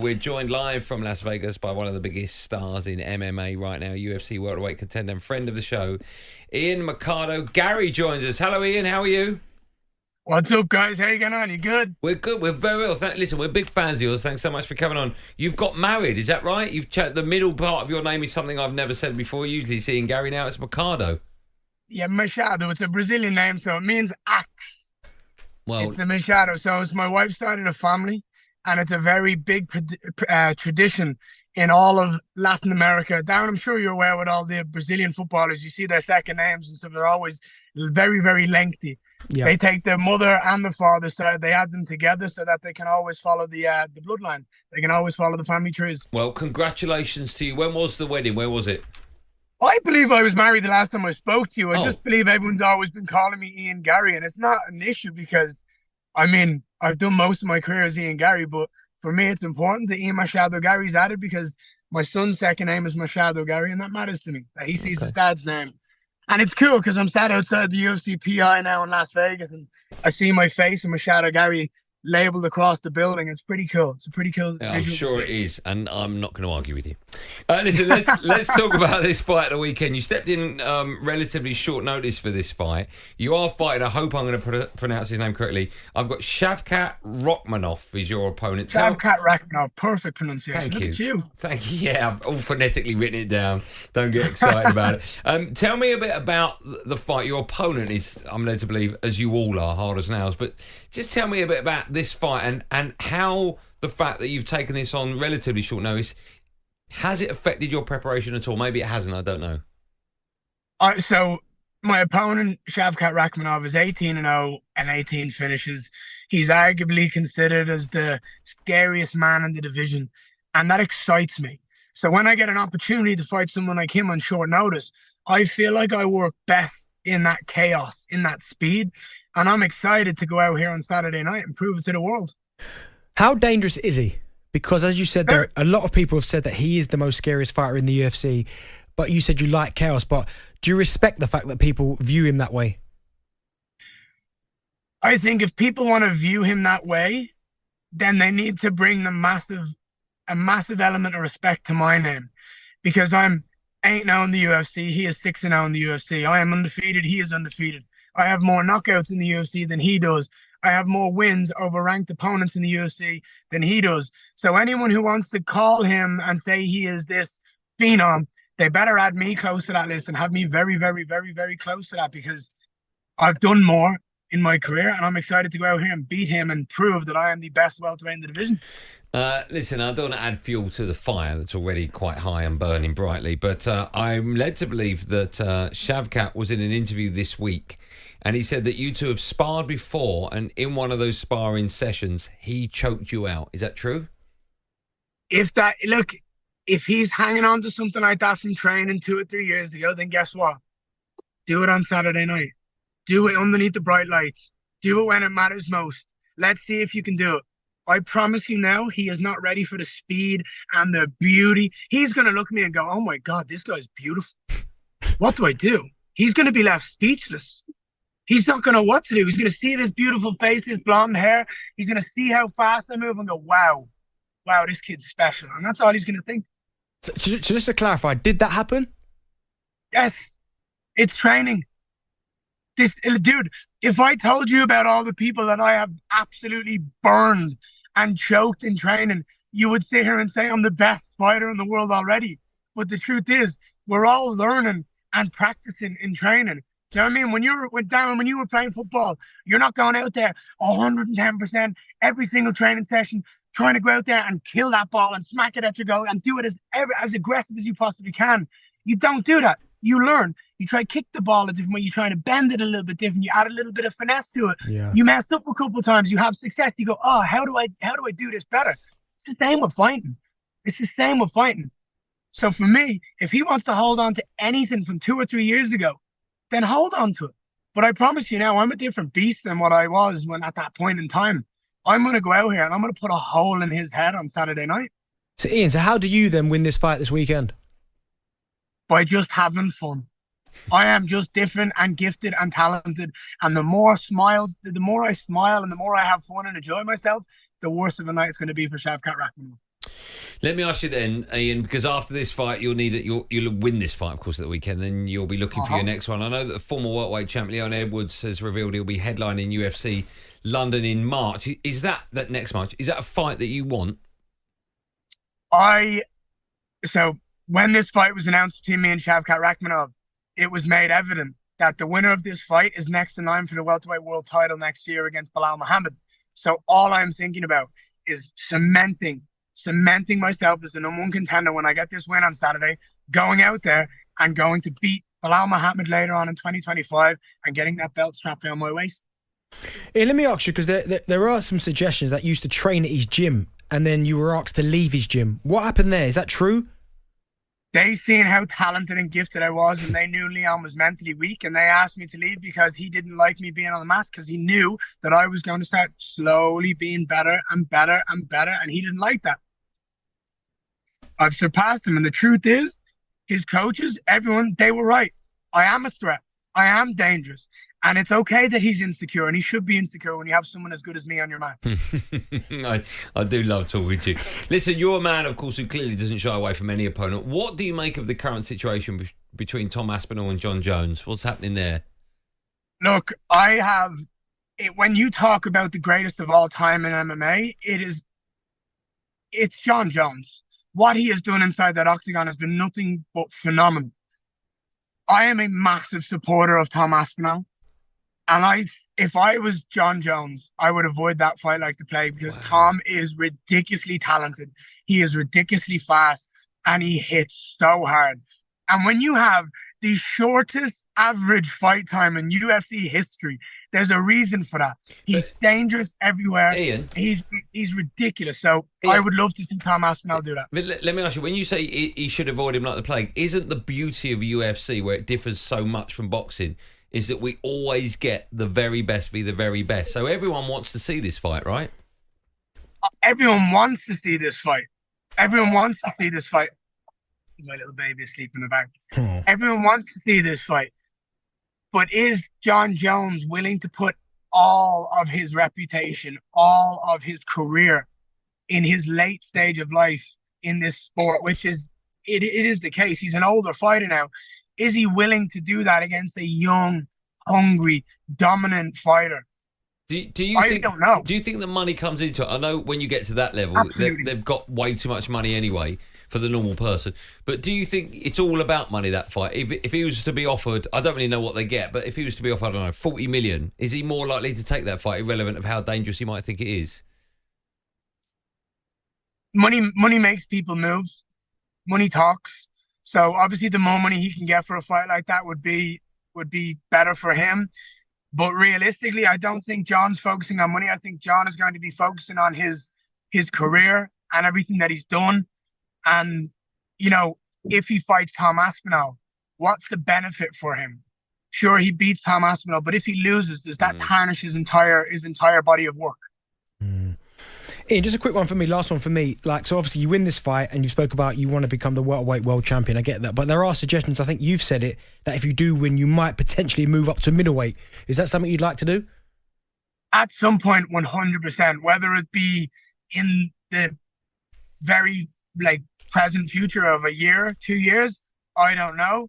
We're joined live from Las Vegas by one of the biggest stars in MMA right now, UFC welterweight contender and friend of the show, Ian Machado Garry joins us. Hello, Ian. How are you? What's up, guys? How you getting on? You good? We're good. We're very well. Listen, we're big fans of yours. Thanks so much for coming on. You've got married, is that right? The middle part of your name is something I've never said before. Usually seeing Garry, now it's Machado. Yeah, Machado. It's a Brazilian name, so it means axe. Well, it's the Machado. So it's my wife started a family, and it's a very big tradition in all of Latin America. Darren, I'm sure you're aware with all the Brazilian footballers, you see their second names and stuff. They're always very, very lengthy. Yeah. They take the mother and the father side, they add them together so that they can always follow the bloodline. They can always follow the family trees. Well, congratulations to you. When was the wedding? Where was it? I believe I was married the last time I spoke to you. I just believe everyone's always been calling me Ian Garry, and it's not an issue because, I mean, I've done most of my career as Ian Garry, but for me, it's important that Ian Machado Garry's added because my son's second name is Machado Garry, and that matters to me, that he sees his dad's name. And it's cool because I'm sat outside the UFC PI now in Las Vegas, and I see my face and Machado Garry labeled across the building. It's pretty cool. It's a pretty cool. Yeah, I'm sure it is, and I'm not going to argue with you. Listen, let's talk about this fight at the weekend. You stepped in relatively short notice for this fight. You are fighting. I hope I'm going to pronounce his name correctly. I've got Shavkat Rakhmonov is your opponent. Shavkat Rakhmonov, perfect pronunciation. Thank you. Look at you. Thank you. Yeah, I've all phonetically written it down. Don't get excited about it. Tell me a bit about the fight. Your opponent is, I'm led to believe, as you all are, hard as nails. But just tell me a bit about this fight and how the fact that you've taken this on relatively short notice, has it affected your preparation at all? Maybe it hasn't, I don't know. So my opponent, Shavkat Rakhmonov, is 18-0 and 18 finishes. He's arguably considered as the scariest man in the division, and that excites me. So when I get an opportunity to fight someone like him on short notice, I feel like I work best in that chaos, in that speed. And I'm excited to go out here on Saturday night and prove it to the world. How dangerous is he? Because as you said, there a lot of people have said that he is the most scariest fighter in the UFC. But you said you like chaos. But do you respect the fact that people view him that way? I think if people want to view him that way, then they need to bring a massive element of respect to my name. Because I'm 8-0 in the UFC. He is 6-0 in the UFC. I am undefeated. He is undefeated. I have more knockouts in the UFC than he does. I have more wins over ranked opponents in the UFC than he does. So anyone who wants to call him and say he is this phenom, they better add me close to that list and have me very, very, very, very close to that because I've done more in my career and I'm excited to go out here and beat him and prove that I am the best welterweight in the division. Listen, I don't want to add fuel to the fire that's already quite high and burning brightly, but I'm led to believe that Shavkat was in an interview this week and he said that you two have sparred before and in one of those sparring sessions, he choked you out. Is that true? If he's hanging on to something like that from training 2 or 3 years ago, then guess what? Do it on Saturday night. Do it underneath the bright lights. Do it when it matters most. Let's see if you can do it. I promise you now, he is not ready for the speed and the beauty. He's going to look at me and go, oh my God, this guy's beautiful. What do I do? He's going to be left speechless. He's not going to know what to do. He's going to see this beautiful face, this blonde hair. He's going to see how fast I move and go, wow, this kid's special. And that's all he's going to think. So just to clarify, did that happen? Yes, it's training. Dude, if I told you about all the people that I have absolutely burned and choked in training, you would sit here and say I'm the best fighter in the world already. But the truth is, we're all learning and practicing in training. Do you know what I mean? When you were playing football, you're not going out there 110% every single training session, trying to go out there and kill that ball and smack it at your goal and do it as aggressive as you possibly can. You don't do that. You learn. You try to kick the ball a different way. You try to bend it a little bit different. You add a little bit of finesse to it. Yeah. You messed up a couple of times. You have success. You go, oh, how do I do this better? It's the same with fighting. So for me, if he wants to hold on to anything from 2 or 3 years ago, then hold on to it. But I promise you now, I'm a different beast than what I was when at that point in time. I'm going to go out here and I'm going to put a hole in his head on Saturday night. So Ian, how do you then win this fight this weekend? By just having fun. I am just different and gifted and talented. And the more I smile and the more I have fun and enjoy myself, the worse of a night it's going to be for Shavkat Rakhmonov. Let me ask you then, Ian, because after this fight, you'll win this fight, of course, at the weekend. Then you'll be looking for your next one. I know that the former welterweight champ Leon Edwards has revealed he'll be headlining UFC London in March. Is that next March? Is that a fight that you want? So when this fight was announced between me and Shavkat Rakhmonov, it was made evident that the winner of this fight is next in line for the welterweight world title next year against Belal Muhammad. So all I'm thinking about is cementing myself as the #1 contender when I get this win on Saturday, going out there and going to beat Belal Muhammad later on in 2025 and getting that belt strapped around my waist. Hey, let me ask you, because there are some suggestions that you used to train at his gym and then you were asked to leave his gym. What happened there? Is that true? They seen how talented and gifted I was, and they knew Leon was mentally weak, and they asked me to leave because he didn't like me being on the mat, because he knew that I was going to start slowly being better and better and better, and he didn't like that. I've surpassed him, and the truth is, his coaches, everyone, they were right. I am a threat. I am dangerous. And it's okay that he's insecure, and he should be insecure when you have someone as good as me on your mat. I do love talking to you. Listen, you're a man, of course, who clearly doesn't shy away from any opponent. What do you make of the current situation between Tom Aspinall and John Jones? What's happening there? Look, when you talk about the greatest of all time in MMA, it's John Jones. What he has done inside that octagon has been nothing but phenomenal. I am a massive supporter of Tom Aspinall. And if I was John Jones, I would avoid that fight like the plague, because Tom is ridiculously talented. He is ridiculously fast, and he hits so hard. And when you have the shortest average fight time in UFC history, there's a reason for that. He's dangerous everywhere. Ian, he's ridiculous. So Ian, I would love to see Tom Aspinall do that. But let me ask you, when you say he should avoid him like the plague, isn't the beauty of UFC, where it differs so much from boxing, is that we always get the very best be the very best? So everyone wants to see this fight, right? Everyone wants to see this fight. Everyone wants to see this fight. My little baby is asleep in the back. Everyone wants to see this fight. But is John Jones willing to put all of his reputation, all of his career in his late stage of life in this sport, which is, it is the case. He's an older fighter now. Is he willing to do that against a young, hungry, dominant fighter? I don't know. Do you think the money comes into it? I know when you get to that level, they've got way too much money anyway for the normal person. But do you think it's all about money, that fight? If he was to be offered, I don't really know what they get, but if he was to be offered, I don't know, 40 million, is he more likely to take that fight, irrelevant of how dangerous he might think it is? Money makes people move. Money talks. So obviously the more money he can get for a fight like that would be better for him. But realistically, I don't think John's focusing on money. I think John is going to be focusing on his career and everything that he's done. And, you know, if he fights Tom Aspinall, what's the benefit for him? Sure, he beats Tom Aspinall, but if he loses, does that tarnish his entire body of work? Ian, just a quick one for me, last one for me. Like, so obviously you win this fight and you spoke about you want to become the welterweight world champion. I get that. But there are suggestions, I think you've said it, that if you do win, you might potentially move up to middleweight. Is that something you'd like to do? At some point, 100%, whether it be in the very present future of a year, 2 years, I don't know.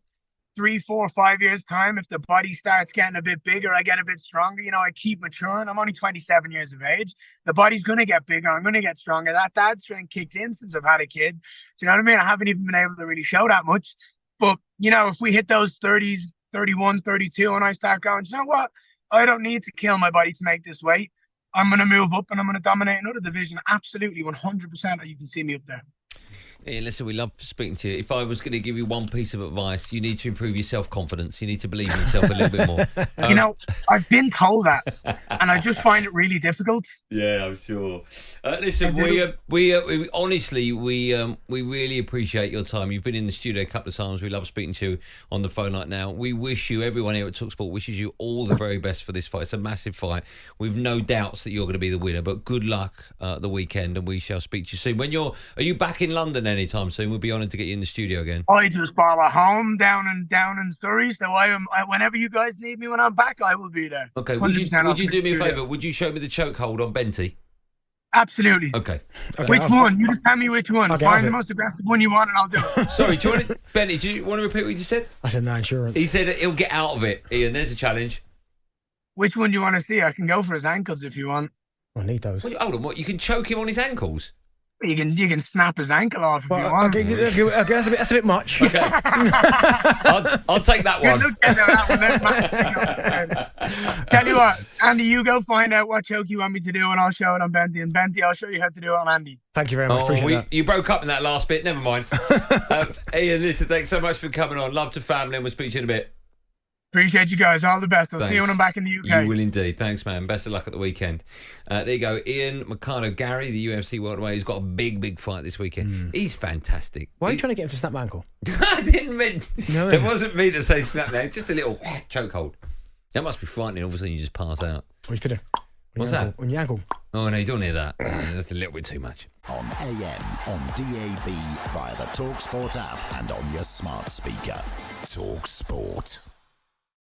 3, 4, 5 years time, if the body starts getting a bit bigger, I get a bit stronger. You know, I keep maturing. I'm only 27 years of age. The body's going to get bigger. I'm going to get stronger. That dad strength kicked in since I've had a kid. Do you know what I mean? I haven't even been able to really show that much. But, you know, if we hit those 30s, 31, 32, and I start going, you know what? I don't need to kill my body to make this weight. I'm going to move up and I'm going to dominate another division. Absolutely, 100%. You can see me up there. Hey, listen, we love speaking to you. If I was going to give you one piece of advice, you need to improve your self-confidence. You need to believe in yourself a little bit more. You know, I've been told that, and I just find it really difficult. Yeah, I'm sure. Listen, we honestly, we really appreciate your time. You've been in the studio a couple of times. We love speaking to you on the phone right now. We wish you, everyone here at talkSPORT wishes you all the very best for this fight. It's a massive fight. We've no doubts that you're going to be the winner, but good luck the weekend, and we shall speak to you soon. Are you back in London anytime soon? We'll be honoured to get you in the studio again. I just bought a home down in Surrey, so whenever you guys need me when I'm back, I will be there. Okay, would you do me a favour? Would you show me the chokehold on Benty? Absolutely. Okay. Which one? You just tell me which one. Okay, Find the most aggressive one you want, and I'll do it. Sorry, Benny, do you want to repeat what you just said? I said no insurance. He said he'll get out of it. Ian, there's a challenge. Which one do you want to see? I can go for his ankles if you want. I need those. Hold on, what? You can choke him on his ankles? You can snap his ankle off if you want. Okay, that's a bit much. Okay. I'll take that one. Look at that one. Tell you what, Andy, you go find out what choke you want me to do, and I'll show it on Benty. And Benty, I'll show you how to do it on Andy. Thank you very much. Appreciate that. You broke up in that last bit. Never mind. Ian, listen, thanks so much for coming on. Love to family, and we'll speak to you in a bit. Appreciate you guys. All the best. I'll see you when I'm back in the UK. You will indeed. Thanks, man. Best of luck at the weekend. There you go. Ian Machado Garry, the UFC welterweight. He's got a big fight this weekend. He's fantastic. Why are you trying to get him to snap my ankle? I didn't mean... No. It wasn't me to say snap there. Just a little chokehold. That must be frightening. All of a sudden you just pass out. What are you feeling? What's that? On your ankle. Oh, no, you don't hear that. That's a little bit too much. On AM, on DAB, via the talkSPORT app and on your smart speaker. talkSPORT.